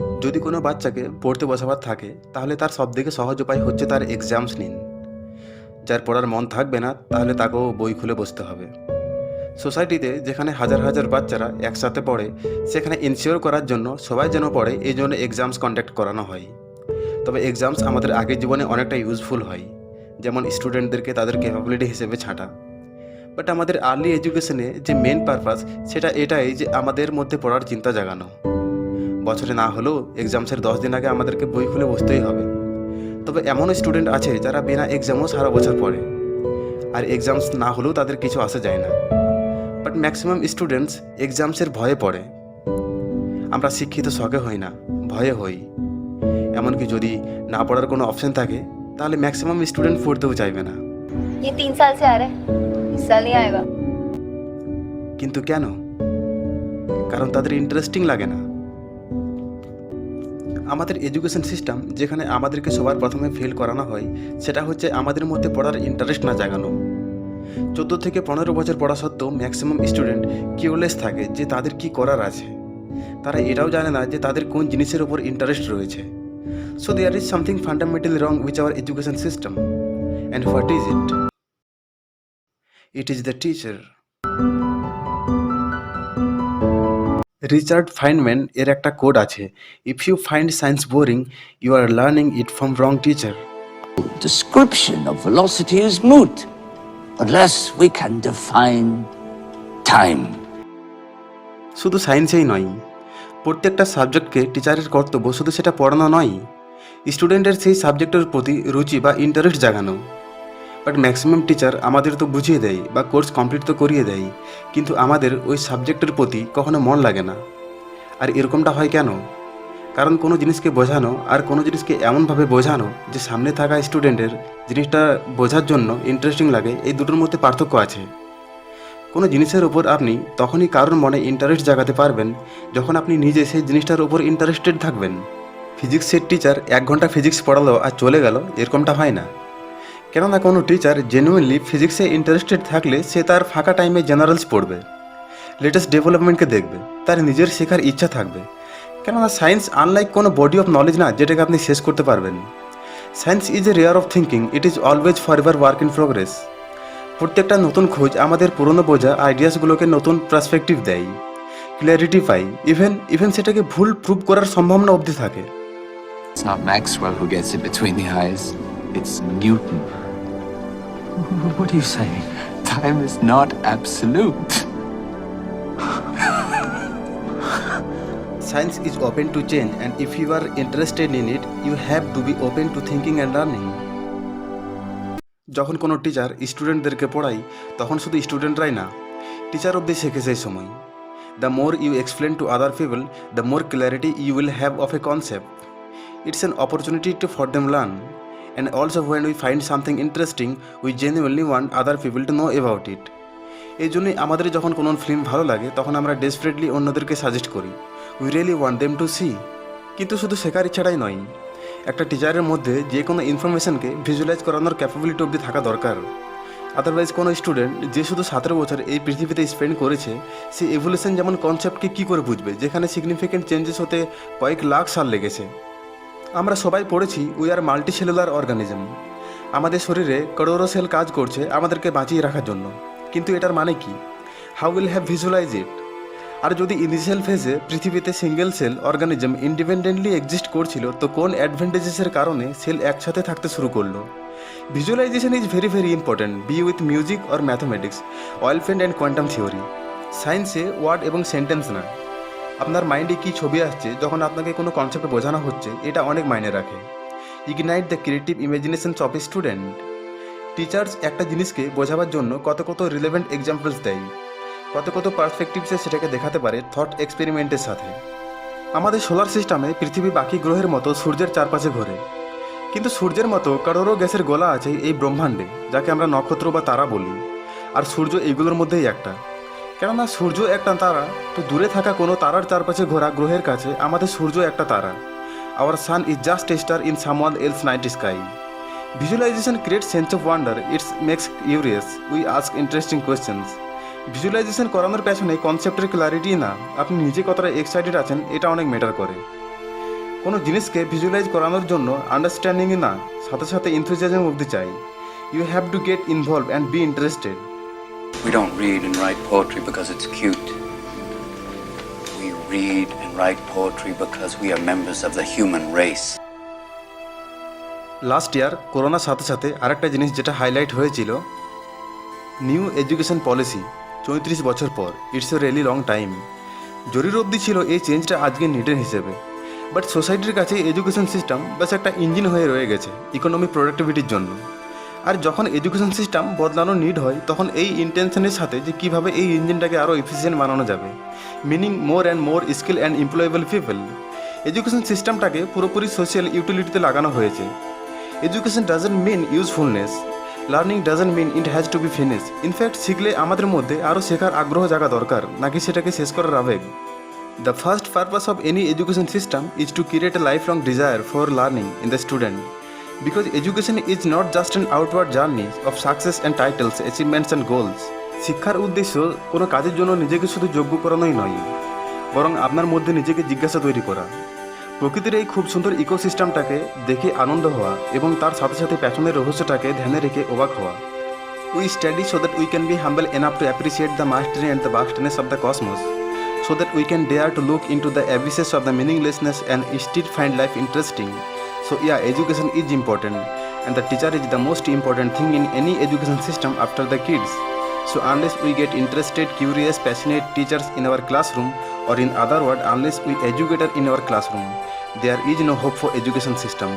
যদি কোনো বাচ্চাকে পড়তে বসাবার থাকে তাহলে তার সবথেকে সহজ উপায় হচ্ছে তার এক্সামস নিন। যার পড়ার মন থাকবে না তাহলে তাকেও বই খুলে বসতে হবে। সোসাইটিতে যেখানে হাজার হাজার বাচ্চারা একসাথে পড়ে সেখানে ইনশিওর করার জন্য সবাই যেন পড়ে এই জন্য এক্সামস কন্ডাক্ট করানো হয়। তবে এক্সামস আমাদের আগের জীবনে অনেকটা ইউজফুল হয়, যেমন স্টুডেন্টদেরকে তাদের ক্যাপাবিলিটি হিসেবে ছাঁটা। বাট আমাদের আর্লি এডুকেশনে যে মেন পারপাস সেটা এটাই যে আমাদের মধ্যে পড়ার চিন্তা জাগানো। বছরে না হলেও এক্সামসের 10 দিন আগে আমাদেরকে বই খুলে বসতেই হবে। তবে এমনও স্টুডেন্ট আছে যারা বিনা এক্সামও সারা বছর পড়ে, আর এক্সামস না হলেও তাদের কিছু আসা যায় না। বাট ম্যাক্সিমাম স্টুডেন্টস এক্সামসের ভয়ে পড়ে। আমরা শিক্ষিত শখে হই না, ভয়ে হই। এমনকি যদি না পড়ার কোনো অপশন থাকে তাহলে ম্যাক্সিমাম স্টুডেন্ট পড়তেও চাইবে না। ये 3 साल से आ रहा है, इस साल नहीं आएगा। কিন্তু কেন? কারণ তাদের ইন্টারেস্টিং লাগে না। আমাদের এডুকেশন সিস্টেম যেখানে আমাদেরকে সবার প্রথমে ফেল করানো হয় সেটা হচ্ছে আমাদের মধ্যে পড়ার ইন্টারেস্ট না জাগানো। 14 থেকে 15 বছর পড়া সত্ত্বেও ম্যাক্সিমাম স্টুডেন্ট কিউরলেস থাকে যে তাদের কি করার আছে। তারা এটাও জানে না যে তাদের কোন জিনিসের উপর ইন্টারেস্ট রয়েছে। So there is something fundamentally wrong with our education system. And what is it? It is the teacher. Richard Feynman এর একটা কোড আছে, if you find science boring you are learning it from wrong teacher. Description of velocity is moot unless we can define time. শুধু সায়েন্সেই নয়, প্রত্যেকটা সাবজেক্টকে টিচারের কর্তব্য শুধু সেটা পড়ানো নয়, স্টুডেন্টের সেই সাবজেক্টের প্রতি রুচি বা ইন্টারেস্ট জাগানো। বাট ম্যাক্সিমাম টিচার আমাদের তো বুঝিয়ে দেয় বা কোর্স কমপ্লিট তো করিয়ে দেয়, কিন্তু আমাদের ওই সাবজেক্টের প্রতি কখনো মন লাগে না। আর এরকমটা হয় কেন? কারণ কোনো জিনিসকে বোঝানো আর কোনো জিনিসকে এমনভাবে বোঝানো যে সামনে থাকা স্টুডেন্টের জিনিসটা বোঝার জন্য ইন্টারেস্টিং লাগে, এই দুটোর মধ্যে পার্থক্য আছে। কোনো জিনিসের ওপর আপনি তখনই কারোর মনে ইন্টারেস্ট জাগাতে পারবেন যখন আপনি নিজে সেই জিনিসটার ওপর ইন্টারেস্টেড থাকবেন। ফিজিক্সের টিচার 1 ঘন্টা ফিজিক্স পড়ালো আর চলে গেল, এরকমটা হয় না। কেননা কোনো টিচার জেনুইনলি ফিজিক্সে ইন্টারেস্টেড থাকলে সে তার ফাঁকা টাইমে জেনারেলস পড়বে, লেটেস্ট ডেভেলপমেন্টকে দেখবে, তার নিজের শেখার ইচ্ছা থাকবে। কেননা সায়েন্স আনলাইক কোনো বডি অফ নলেজ না যেটাকে আপনি শেষ করতে পারবেন। Science is a rare of thinking, it is always for ever work in progress. প্রত্যেকটা নতুন খোঁজ আমাদের পুরনো বোঝা আইডিয়াসগুলোকে নতুন পার্সপেক্টিভ দেয়, ক্ল্যারিটি পাই, ইভেন সেটাকে ভুল প্রুভ করার সম্ভাবনা অবধি থাকে। It's not Maxwell who gets it between the eyes, it's Newton. What are you saying? Time is not absolute. Science is open to change, and if you are interested in it, you have to be open to thinking and learning. যখন কোনো teacher স্টুডেন্টদেরকে পড়াই তখন শুধু স্টুডেন্টরাই না, teacher অবধি শেখে সেই সময়। The more you explain to other people, the more clarity you will have of a concept. It's an opportunity to for them learn, and also when we find something interesting, we genuinely want other people to know about it. এই জন্যই আমাদের যখন কোনো film ভালো লাগে তখন আমরা desperately অন্যদেরকে সাজেস্ট করি, we really want them to see. কিন্তু শুধু শেখার ইচ্ছাটাই নয়, একটা টিচারের মধ্যে যে কোনো ইনফরমেশনকে ভিজুয়ালাইজ করানোর ক্যাপাবিলিটি অবধি থাকা দরকার। আদারওয়াইজ কোনো স্টুডেন্ট যে শুধু 17 বছর এই পৃথিবীতে স্পেন্ড করেছে, সে এভলিউশন যেমন কনসেপ্টকে কী করে বুঝবে যেখানে সিগনিফিকেন্ট চেঞ্জেস হতে কয়েক লাখ সাল লেগেছে। আমরা সবাই পড়েছি we are multi cellular organism. আমাদের শরীরে করোড়ো সেল কাজ করছে আমাদেরকে বাঁচিয়ে রাখার জন্য, কিন্তু এটার মানে কি? হাউ উইল হ্যাভ ভিজুয়ালাইজ ইট? আর যদি ইনিশিয়াল ফেজে পৃথিবীতে single cell organism independently exist করছিল, তো কোন অ্যাডভান্টেজেসের কারণে সেল একসাথে থাকতে শুরু করলো? Visualisation is very very important, be with music or mathematics, oil paint and quantum theory. সায়েন্সে ওয়ার্ড এবং সেন্টেন্স না, আপনার মাইন্ডে কী ছবি আসছে যখন আপনাকে কোনো কনসেপ্ট বোঝানো হচ্ছে, এটা অনেক মাইনে রাখে। Ignite the creative imaginations of a student. Teachers একটা জিনিসকে বোঝাবার জন্য কত কত রিলেভেন্ট এক্সাম্পলস দেয়, কত কত পার্সপেক্টিভসে সেটাকে দেখাতে পারে থট এক্সপেরিমেন্টের সাথে। আমাদের সোলার সিস্টেমে পৃথিবী বাকি গ্রহের মতো সূর্যের চারপাশে ঘোরে, কিন্তু সূর্যের মতো কারোরও গ্যাসের গোলা আছে এই ব্রহ্মাণ্ডে, যাকে আমরা নক্ষত্র বা তারা বলি। আর সূর্য এইগুলোর মধ্যেই একটা। কেননা সূর্য একটা তারা, তো দূরে থাকা কোনো তারার চারপাশে ঘোরা গ্রহের কাছে আমাদের সূর্য একটা তারা। Our sun is just a star in someone else night sky. Visualisation create sense of wonder, it's makes curious, we ask interesting questions. Visualisation করানোর পেছনে কনসেপ্টের ক্লারিটি না, আপনি নিজে কতটা এক্সাইটেড আছেন এটা অনেক ম্যাটার করে। কোনো জিনিসকে ভিজুয়ালাইজ করানোর জন্য আন্ডারস্ট্যান্ডিংই না, সাথে সাথে ইনথুজিয়াজম অবধি চাই। You have to get involve and be interested. We don't read and write poetry because it's cute. We read and write poetry because we are members of the human race. Last year করোনার সাথে সাথে আরেকটা জিনিস যেটা highlight হয়েছিল, new education policy 34 বছর পর। It's a really long time. জরুরি অবধি ছিল এই চেঞ্জটা আজকে নিডের হিসেবে, বাট সোসাইটির কাছে এডুকেশন সিস্টেম বাস একটা ইঞ্জিন হয়ে রয়ে গেছে ইকোনমিক প্রোডাক্টিভিটির জন্য। আর যখন এডুকেশন সিস্টেম বদলানোর নিড হয়, তখন এই ইন্টেনশনের সাথে যে কীভাবে এই ইঞ্জিনটাকে আরও এফিসিয়েন্ট বানানো যাবে, meaning more and more skill and employable people. Education সিস্টেমটাকে পুরোপুরি সোশ্যাল ইউটিলিটিতে লাগানো হয়েছে। Education doesn't mean usefulness, learning doesn't mean it has to be finish. In fact শিখলে আমাদের মধ্যে আরও শেখার আগ্রহ জাগা দরকার, নাকি সেটাকে শেষ করার আবেগ। The first purpose of any education system is to create a life long desire for learning in the student, because education is not just an outward journey of success and titles, achievements and goals. শিক্ষার উদ্দেশ্য কোনো কাজের জন্য নিজেকে শুধু যোগ্য করানোই নয়, বরং আপনার মধ্যে নিজেকে জিজ্ঞাসা তৈরি করা, প্রকৃতির এই খুব সুন্দর ইকোসিস্টেমটাকে দেখে আনন্দ হওয়া এবং তার সাথে সাথে প্যাশনের রহস্যটাকে ধ্যানে রেখে অবাক হওয়া। We study so that we can be humble enough to appreciate the mastery and the vastness of the cosmos, so that we can dare to look into the abysses of the meaninglessness and still find life interesting. So yeah, education is important, and the teacher is the most important thing in any education system after the kids. So unless we get interested, curious, passionate teachers in our classroom, or in other words, unless we educator in our classroom, there is no hope for education system.